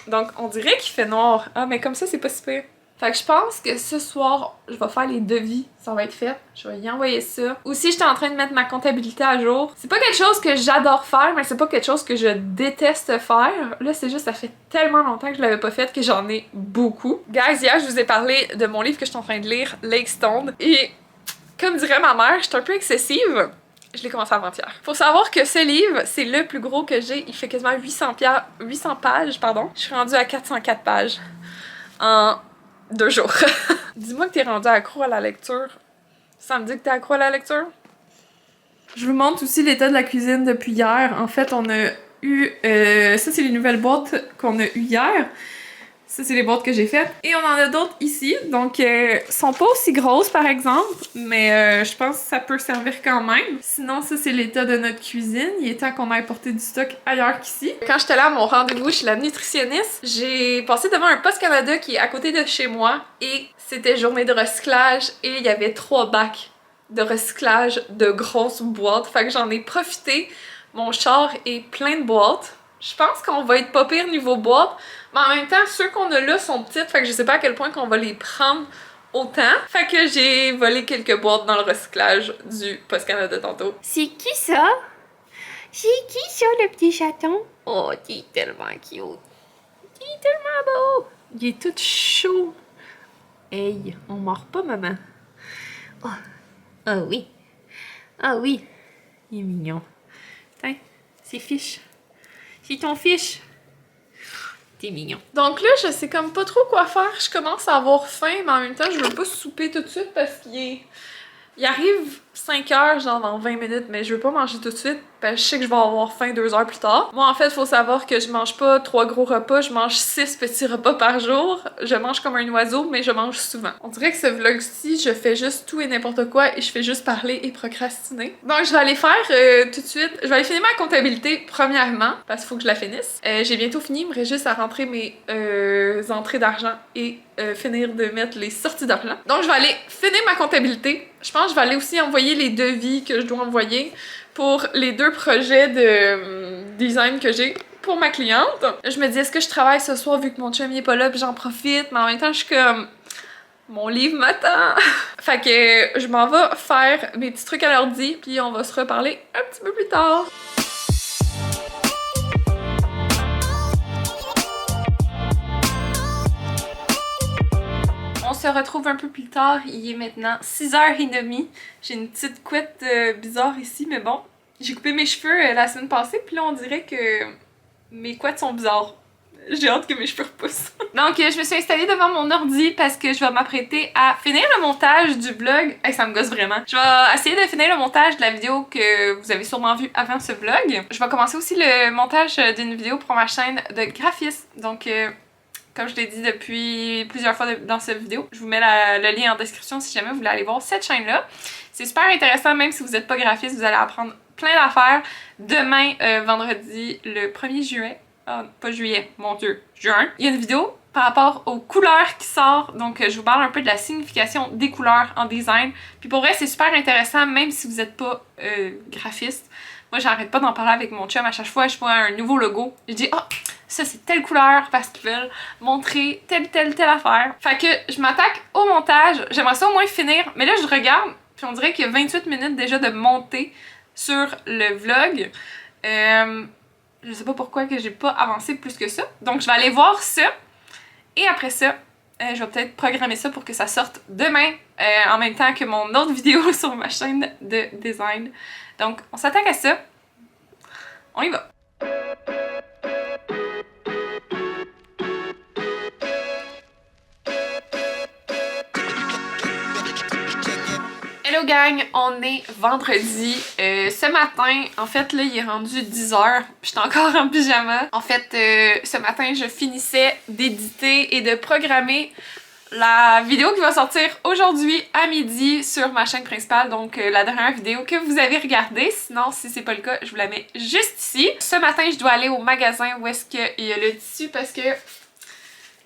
Donc on dirait qu'il fait noir. Ah, mais comme ça, c'est pas super. Fait que je pense que ce soir, je vais faire les devis. Ça va être fait. Je vais y envoyer ça. Aussi, j'étais en train de mettre ma comptabilité à jour. C'est pas quelque chose que j'adore faire, mais c'est pas quelque chose que je déteste faire. Là, c'est juste, ça fait tellement longtemps que je l'avais pas fait que j'en ai beaucoup. Guys, hier, je vous ai parlé de mon livre que je suis en train de lire, Lake Stone. Et comme dirait ma mère, je suis un peu excessive. Je l'ai commencé avant-hier. Faut savoir que ce livre, c'est le plus gros que j'ai. Il fait quasiment 800 pages, pardon. Je suis rendue à 404 pages en 2 jours. Dis-moi que t'es rendue accro à la lecture. Ça me dit que t'es accro à la lecture? Je vous montre aussi l'état de la cuisine depuis hier. En fait, on a eu... ça, c'est les nouvelles boîtes qu'on a eues hier. Ça, c'est les boîtes que j'ai faites. Et on en a d'autres ici. Donc, sont pas aussi grosses, par exemple. Mais je pense que ça peut servir quand même. Sinon, ça, c'est l'état de notre cuisine. Il est temps qu'on aille porter du stock ailleurs qu'ici. Quand j'étais là à mon rendez-vous chez la nutritionniste, j'ai passé devant un Post Canada qui est à côté de chez moi. Et c'était journée de recyclage. Et il y avait 3 bacs de recyclage de grosses boîtes. Fait que j'en ai profité. Mon char est plein de boîtes. Je pense qu'on va être pas pire niveau boîte, mais en même temps, ceux qu'on a là sont petites, fait que je sais pas à quel point qu'on va les prendre autant. Fait que j'ai volé quelques boîtes dans le recyclage du Post Canada tantôt. C'est qui ça? C'est qui ça, le petit chaton? Oh, il est tellement cute. Il est tellement beau. Il est tout chaud. Hey, on mord pas, maman. Oh, ah oui. Ah oui. Il est mignon. Tiens, c'est fiche. C'est ton fiche. T'es mignon. Donc là, je sais comme pas trop quoi faire. Je commence à avoir faim, mais en même temps, je veux pas souper tout de suite parce il arrive 5 heures, genre dans 20 minutes, mais je veux pas manger tout de suite parce que je sais que je vais avoir faim 2 heures plus tard. Moi, en fait, faut savoir que je mange pas 3 gros repas, je mange 6 petits repas par jour. Je mange comme un oiseau, mais je mange souvent. On dirait que ce vlog-ci, je fais juste tout et n'importe quoi et je fais juste parler et procrastiner. Donc, je vais aller faire tout de suite. Je vais aller finir ma comptabilité premièrement parce qu'il faut que je la finisse. J'ai bientôt fini, il me reste juste à rentrer mes entrées d'argent et finir de mettre les sorties d'argent. Donc, je vais aller finir ma comptabilité. Je pense que je vais aller aussi envoyer les devis que je dois envoyer pour les 2 projets de design que j'ai pour ma cliente. Je me dis, est-ce que je travaille ce soir vu que mon chum n'est pas là puis j'en profite, mais en même temps, je suis comme... Mon livre m'attend! Fait que je m'en vais faire mes petits trucs à l'ordi puis on va se reparler un petit peu plus tard. On se retrouve un peu plus tard, il est maintenant 6h30. J'ai une petite couette bizarre ici, mais bon. J'ai coupé mes cheveux la semaine passée, puis là on dirait que mes couettes sont bizarres. J'ai hâte que mes cheveux repoussent. Donc je me suis installée devant mon ordi parce que je vais m'apprêter à finir le montage du vlog. Hey, ça me gosse vraiment. Je vais essayer de finir le montage de la vidéo que vous avez sûrement vue avant ce vlog. Je vais commencer aussi le montage d'une vidéo pour ma chaîne de graphisme. Donc comme je l'ai dit depuis plusieurs fois dans cette vidéo. Je vous mets le lien en description si jamais vous voulez aller voir cette chaîne-là. C'est super intéressant, même si vous n'êtes pas graphiste, vous allez apprendre plein d'affaires. Demain, vendredi, le 1er juillet, pas juillet, mon Dieu, juin, il y a une vidéo par rapport aux couleurs qui sort. Donc, je vous parle un peu de la signification des couleurs en design. Puis pour vrai, c'est super intéressant, même si vous n'êtes pas graphiste. Moi, j'arrête pas d'en parler avec mon chum. À chaque fois, je vois un nouveau logo. Je dis, ah, ça c'est telle couleur parce qu'ils veulent montrer telle affaire. Fait que je m'attaque au montage. J'aimerais ça au moins finir. Mais là, je regarde, puis on dirait qu'il y a 28 minutes déjà de montée sur le vlog. Je sais pas pourquoi que j'ai pas avancé plus que ça. Donc, je vais aller voir ça. Et après ça, je vais peut-être programmer ça pour que ça sorte demain, en même temps que mon autre vidéo sur ma chaîne de design. Donc, on s'attaque à ça. On y va! Hello gang, on est vendredi. Ce matin, en fait là il est rendu 10h, je suis encore en pyjama. En fait, ce matin je finissais d'éditer et de programmer la vidéo qui va sortir aujourd'hui à midi sur ma chaîne principale, donc la dernière vidéo que vous avez regardée. Sinon, si c'est pas le cas, je vous la mets juste ici. Ce matin, je dois aller au magasin où est-ce qu'il y a le tissu parce que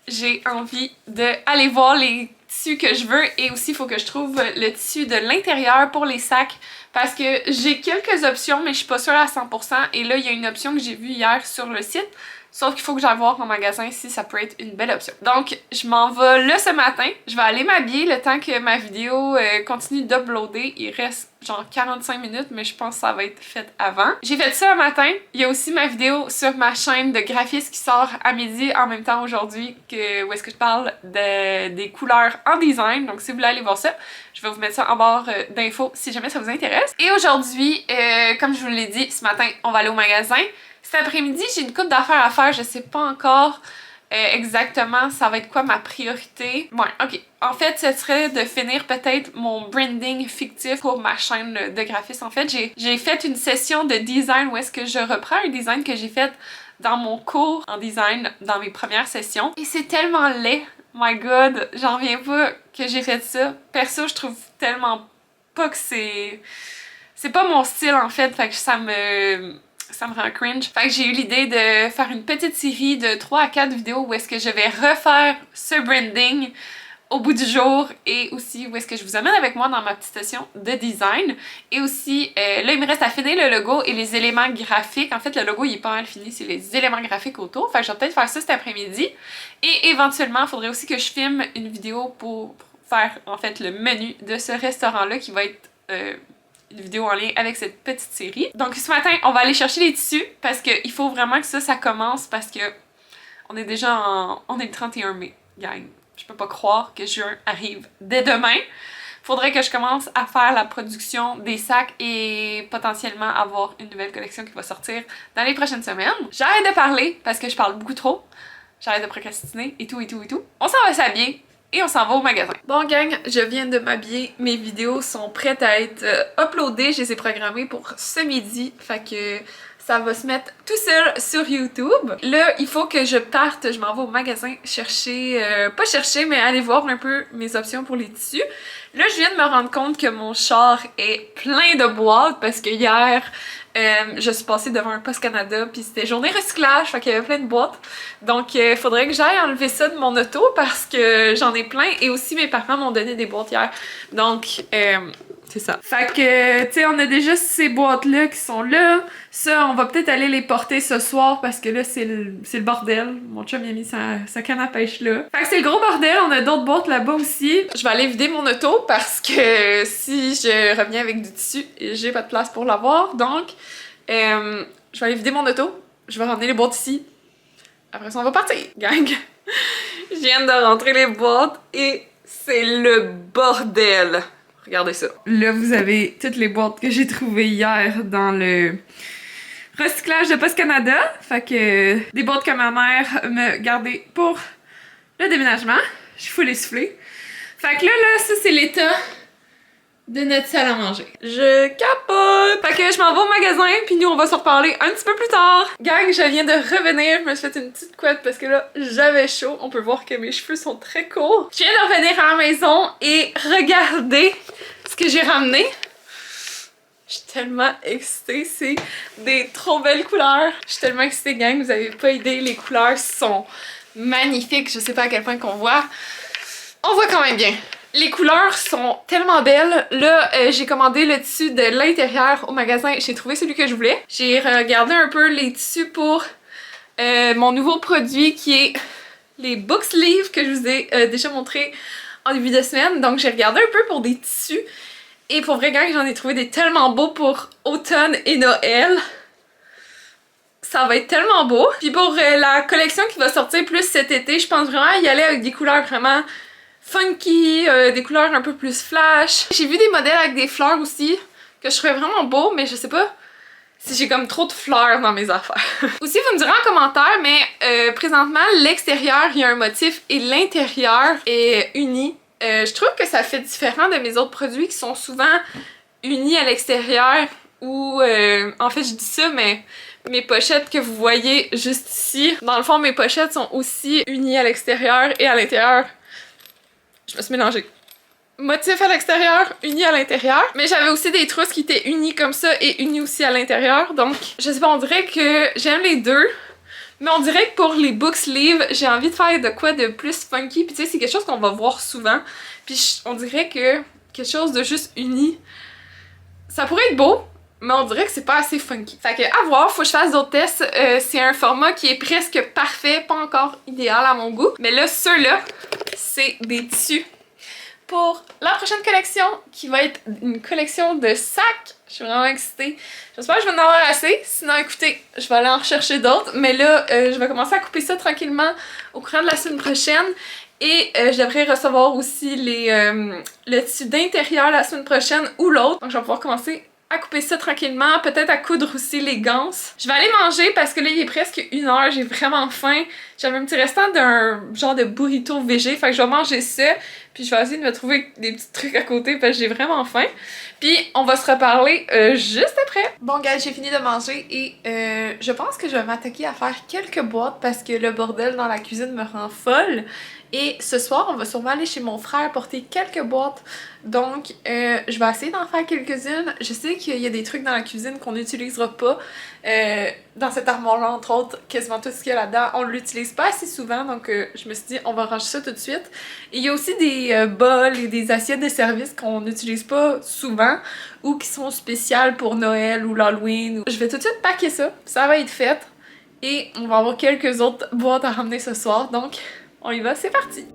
j'ai envie d'aller voir les tissus que je veux et aussi il faut que je trouve le tissu de l'intérieur pour les sacs parce que j'ai quelques options mais je suis pas sûre à 100% et là il y a une option que j'ai vue hier sur le site. Sauf qu'il faut que j'aille voir en magasin si ça peut être une belle option. Donc, je m'en vais là ce matin. Je vais aller m'habiller le temps que ma vidéo continue d'uploader. Il reste genre 45 minutes, mais je pense que ça va être fait avant. J'ai fait ça un matin. Il y a aussi ma vidéo sur ma chaîne de graphiste qui sort à midi en même temps aujourd'hui où est-ce que je parle des couleurs en design. Donc, si vous voulez aller voir ça, je vais vous mettre ça en barre d'infos si jamais ça vous intéresse. Et aujourd'hui, comme je vous l'ai dit, ce matin, on va aller au magasin. Cet après-midi, j'ai une couple d'affaires à faire, je sais pas encore exactement ça va être quoi ma priorité. Ouais, ok. En fait, ce serait de finir peut-être mon branding fictif pour ma chaîne de graphiste. En fait, j'ai fait une session de design où est-ce que je reprends un design que j'ai fait dans mon cours en design dans mes premières sessions. Et c'est tellement laid. My god, j'en reviens pas que j'ai fait ça. Perso, je trouve tellement pas que c'est pas mon style en fait, fait que ça me rend cringe. Fait que j'ai eu l'idée de faire une petite série de 3 à 4 vidéos où est-ce que je vais refaire ce branding au bout du jour et aussi où est-ce que je vous amène avec moi dans ma petite session de design. Et aussi, là il me reste à finir le logo et les éléments graphiques. En fait, le logo il est pas mal fini, c'est les éléments graphiques autour. Fait que je vais peut-être faire ça cet après-midi. Et éventuellement, il faudrait aussi que je filme une vidéo pour faire en fait le menu de ce restaurant-là qui va être une vidéo en lien avec cette petite série. Donc ce matin, on va aller chercher les tissus parce qu'il faut vraiment que ça commence parce que on est déjà on est le 31 mai, gang. Je peux pas croire que juin arrive dès demain. Faudrait que je commence à faire la production des sacs et potentiellement avoir une nouvelle collection qui va sortir dans les prochaines semaines. J'arrête de parler parce que je parle beaucoup trop. J'arrête de procrastiner et tout. On s'en va s'habiller. Et on s'en va au magasin. Bon gang, je viens de m'habiller. Mes vidéos sont prêtes à être uploadées. Je les ai programmées pour ce midi. Fait que ça va se mettre tout seul sur YouTube. Là, il faut que je parte. Je m'en vais au magasin chercher... pas chercher, mais aller voir un peu mes options pour les tissus. Là, je viens de me rendre compte que mon char est plein de boîtes parce que hier... je suis passée devant un Post Canada puis c'était journée recyclage, fait qu'il y avait plein de boîtes. Donc il faudrait que j'aille enlever ça de mon auto parce que j'en ai plein et aussi mes parents m'ont donné des boîtes hier. Donc c'est ça. Fait que tu sais, on a déjà ces boîtes-là qui sont là. Ça, on va peut-être aller les porter ce soir parce que là c'est le bordel. Mon chum il a mis sa canne à pêche là. Fait que c'est le gros bordel, on a d'autres boîtes là-bas aussi. Je vais aller vider mon auto parce que si je reviens avec du tissu, j'ai pas de place pour l'avoir. Donc je vais aller vider mon auto, je vais ramener les boîtes ici. Après ça, on va partir, gang. Je viens de rentrer les boîtes et c'est le bordel. Regardez ça. Là, vous avez toutes les boîtes que j'ai trouvées hier dans le recyclage de Post Canada. Fait que des boîtes que ma mère me gardait pour le déménagement. Je suis full essoufflée. Fait que là, ça c'est l'état de notre salle à manger. Je capote! Fait que je m'en vais au magasin, puis nous on va se reparler un petit peu plus tard. Gang, je viens de revenir, je me suis fait une petite couette parce que là, j'avais chaud. On peut voir que mes cheveux sont très courts. Je viens de revenir à la maison et regardez ce que j'ai ramené. Je suis tellement excitée, c'est des trop belles couleurs. Je suis tellement excitée, gang, vous avez pas idée, les couleurs sont magnifiques. Je sais pas à quel point qu'on voit. On voit quand même bien. Les couleurs sont tellement belles. Là, j'ai commandé le tissu de l'intérieur au magasin. J'ai trouvé celui que je voulais. J'ai regardé un peu les tissus pour mon nouveau produit qui est les book sleeves que je vous ai déjà montré en début de semaine. Donc, j'ai regardé un peu pour des tissus. Et pour vrai, gang, j'en ai trouvé des tellement beaux pour automne et Noël. Ça va être tellement beau. Puis pour la collection qui va sortir plus cet été, je pense vraiment y aller avec des couleurs vraiment funky, des couleurs un peu plus flash. J'ai vu des modèles avec des fleurs aussi, que je trouvais vraiment beau, mais je sais pas si j'ai comme trop de fleurs dans mes affaires. Aussi, vous me direz en commentaire, mais présentement, l'extérieur, il y a un motif et l'intérieur est uni. Je trouve que ça fait différent de mes autres produits qui sont souvent unis à l'extérieur ou en fait je dis ça mais mes pochettes que vous voyez juste ici, dans le fond mes pochettes sont aussi unies à l'extérieur et à l'intérieur. Je me suis mélangée. Motif à l'extérieur, uni à l'intérieur. Mais j'avais aussi des trousses qui étaient unies comme ça et unies aussi à l'intérieur. Donc, je sais pas, on dirait que j'aime les deux. Mais on dirait que pour les book sleeves, j'ai envie de faire de quoi de plus funky. Puis tu sais, c'est quelque chose qu'on va voir souvent. Puis on dirait que quelque chose de juste uni, ça pourrait être beau, mais on dirait que c'est pas assez funky. Fait que à voir, faut que je fasse d'autres tests. C'est un format qui est presque parfait, pas encore idéal à mon goût. Mais là, ceux-là, c'est des tissus pour la prochaine collection, qui va être une collection de sacs. Je suis vraiment excitée. J'espère que je vais en avoir assez. Sinon, écoutez, je vais aller en rechercher d'autres. Mais là, je vais commencer à couper ça tranquillement au courant de la semaine prochaine. Et je devrais recevoir aussi le tissu d'intérieur la semaine prochaine ou l'autre. Donc, je vais pouvoir commencer à couper ça tranquillement, peut-être à coudre aussi les ganses. Je vais aller manger parce que là il est presque 1h, j'ai vraiment faim. J'avais un petit restant d'un genre de burrito végé, fait que je vais manger ça, puis je vais essayer de me trouver des petits trucs à côté parce que j'ai vraiment faim. Puis on va se reparler juste après. Bon gars, j'ai fini de manger et je pense que je vais m'attaquer à faire quelques boîtes parce que le bordel dans la cuisine me rend folle. Et ce soir, on va sûrement aller chez mon frère porter quelques boîtes. Donc, je vais essayer d'en faire quelques-unes. Je sais qu'il y a des trucs dans la cuisine qu'on n'utilisera pas. Dans cette armoire-là, entre autres, quasiment tout ce qu'il y a là-dedans, on ne l'utilise pas assez souvent. Donc, je me suis dit, on va ranger ça tout de suite. Et il y a aussi des bols et des assiettes de service qu'on n'utilise pas souvent ou qui sont spéciales pour Noël ou l'Halloween. Je vais tout de suite packer ça. Ça va être fait. Et on va avoir quelques autres boîtes à ramener ce soir. Donc, on y va, c'est parti!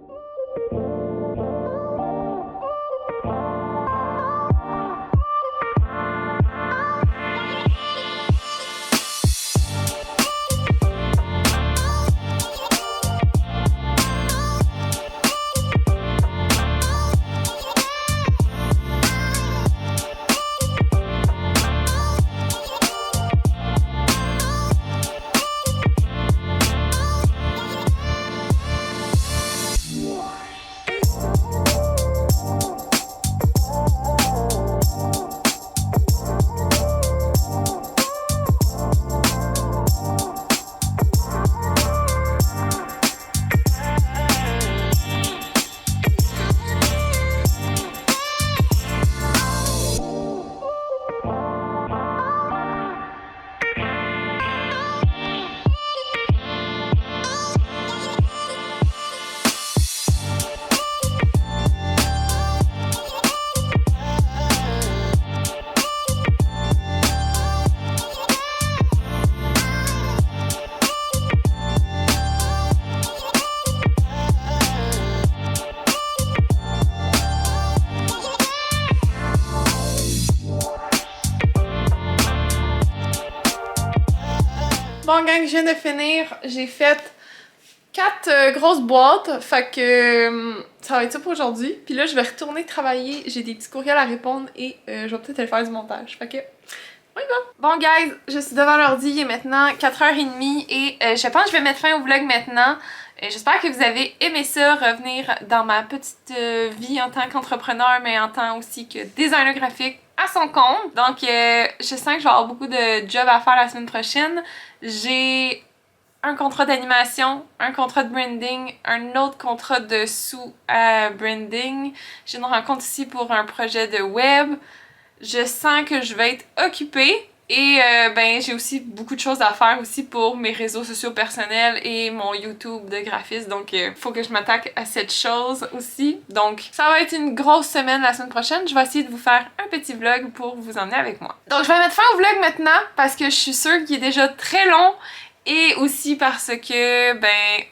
Bon gang, je viens de finir. J'ai fait 4 grosses boîtes. Fait que ça va être ça pour aujourd'hui. Puis là, je vais retourner travailler. J'ai des petits courriels à répondre et je vais peut-être aller faire du montage. Fait que Oui, bon, guys, je suis devant l'ordi, il est maintenant 4h30 et je pense que je vais mettre fin au vlog maintenant. J'espère que vous avez aimé ça, revenir dans ma petite vie en tant qu'entrepreneur, mais en tant aussi que designer graphique à son compte. Donc, je sens que je vais avoir beaucoup de jobs à faire la semaine prochaine. J'ai un contrat d'animation, un contrat de branding, un autre contrat de sous-branding. J'ai une rencontre aussi pour un projet de web. Je sens que je vais être occupée et ben j'ai aussi beaucoup de choses à faire aussi pour mes réseaux sociaux personnels et mon YouTube de graphiste, donc faut que je m'attaque à cette chose aussi. Donc ça va être une grosse semaine la semaine prochaine. Je vais essayer de vous faire un petit vlog pour vous emmener avec moi. Donc je vais mettre fin au vlog maintenant parce que je suis sûre qu'il est déjà très long et aussi parce que ben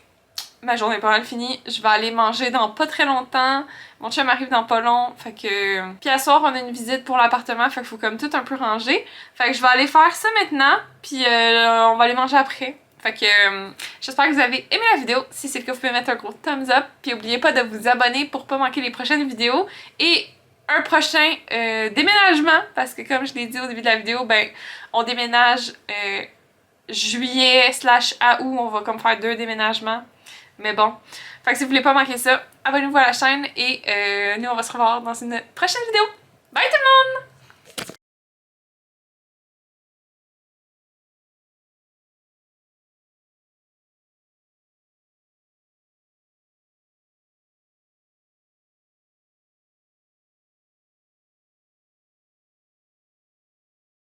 ma journée est pas mal finie. Je vais aller manger dans pas très longtemps. Mon chum arrive dans pas long. Fait que... Puis à soir, on a une visite pour l'appartement. Fait qu'il faut comme tout un peu ranger. Fait que je vais aller faire ça maintenant. Puis on va aller manger après. Fait que j'espère que vous avez aimé la vidéo. Si c'est le cas, vous pouvez mettre un gros thumbs up. Puis n'oubliez pas de vous abonner pour pas manquer les prochaines vidéos. Et un prochain déménagement. Parce que comme je l'ai dit au début de la vidéo, ben on déménage juillet/août. On va comme faire 2 déménagements. Mais bon, fait que si vous voulez pas manquer ça, abonnez-vous à la chaîne et nous on va se revoir dans une prochaine vidéo. Bye tout le monde!